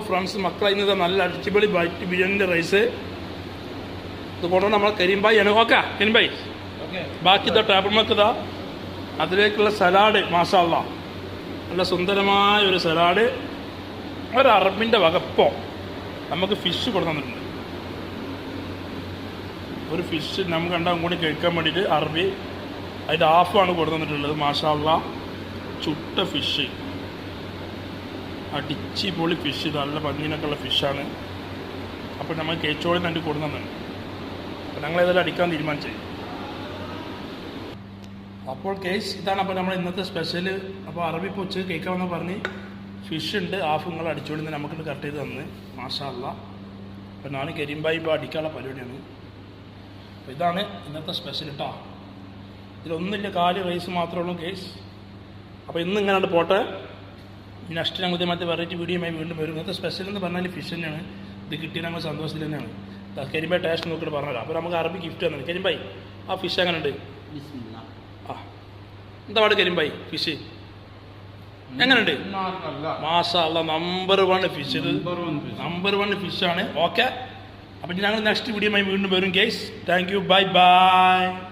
friends മക്കളെ ഇന്നത്തെ നല്ല അടിച്ചുപൊളി ബൈറ്റ് ബിരിയാണിൻ്റെ റൈസ് ഇത് കൊണ്ടുവന്ന് നമ്മൾ കരിമ്പായി ആണ് ഓക്കെ കരിമ്പായി ബാക്കി ടേബിൾ മക്കതാ അതിലേക്കുള്ള സലാഡ് മാഷാല്ല നല്ല സുന്ദരമായ ഒരു സലാഡ് ഒരു അറബിൻ്റെ വകപ്പോ നമുക്ക് ഫിഷ് കൊണ്ടുവന്നിട്ടുണ്ട് ഒരു ഫിഷ് നമുക്ക് രണ്ടാം കൂടി കഴിക്കാൻ വേണ്ടിയിട്ട് അറബി അതിൻ്റെ ഹാഫാണ് കൊണ്ടുവന്നിട്ടുള്ളത് മാഷാല്ല ചുട്ട ഫിഷ് അടിച്ച് പൊളി ഫിഷ് നല്ല ഭംഗിനൊക്കെ ഉള്ള ഫിഷാണ് അപ്പോൾ നമ്മൾ കേച്ചോളിന് വേണ്ടി കൊടുക്കുന്നുണ്ട് അപ്പോൾ ഞങ്ങൾ ഇതെല്ലാം അടിക്കാൻ തീരുമാനിച്ചത് അപ്പോൾ കേസ് ഇതാണ് അപ്പോൾ നമ്മൾ ഇന്നത്തെ സ്പെഷ്യൽ അപ്പോൾ അറബി ഇപ്പോൾ ഉച്ചക്ക് കേൾക്കാമെന്ന് പറഞ്ഞ് ഫിഷ് ഉണ്ട് ഹാഫ് നിങ്ങൾ അടിച്ചോളിന്ന് നമുക്കിത് കട്ട് ചെയ്ത് തന്ന് മാഷാല്ല അപ്പോൾ ഞാൻ കരിമ്പായി ഇപ്പോൾ അടിക്കാനുള്ള പരിപാടിയാണ് അപ്പോൾ ഇതാണ് ഇന്നത്തെ സ്പെഷ്യൽ കേട്ടോ ഇതിലൊന്നുമില്ല കാല് റൈസ് മാത്രമേ ഉള്ളൂ കേസ് അപ്പോൾ ഇന്ന് ഇങ്ങനെ പോട്ടെ നെക്സ്റ്റ് ഞങ്ങൾ ഇതേമാതിരി വെറൈറ്റി വീഡിയോയുമായി വീണ്ടും വരും ഇന്നത്തെ സ്പെഷ്യൽ എന്ന് പറഞ്ഞാൽ ഫിഷ് തന്നെയാണ് ഇത് കിട്ടിയ ഞങ്ങൾ സന്തോഷത്തിൽ തന്നെയാണ് കരിമ്പായി ടേസ്റ്റ് നോക്കിയിട്ട് പറഞ്ഞുതരാം അപ്പോൾ നമുക്ക് അറബി ഗിഫ്റ്റ് തന്നത് കരിമ്പായി ആ ഫിഷ് എങ്ങനെ ഉണ്ട് ആ എന്താ പാട് കരിമ്പായി ഫിഷ് എങ്ങനെയുണ്ട് മാഷാ അല്ലാ നമ്പർ 1 ഫിഷ് ഇത് നമ്പർ 1 ഫിഷാണ് ഓക്കെ അപ്പം ഞങ്ങൾ നെക്സ്റ്റ് വീഡിയോയുമായി വീണ്ടും വരും case thank you bye bye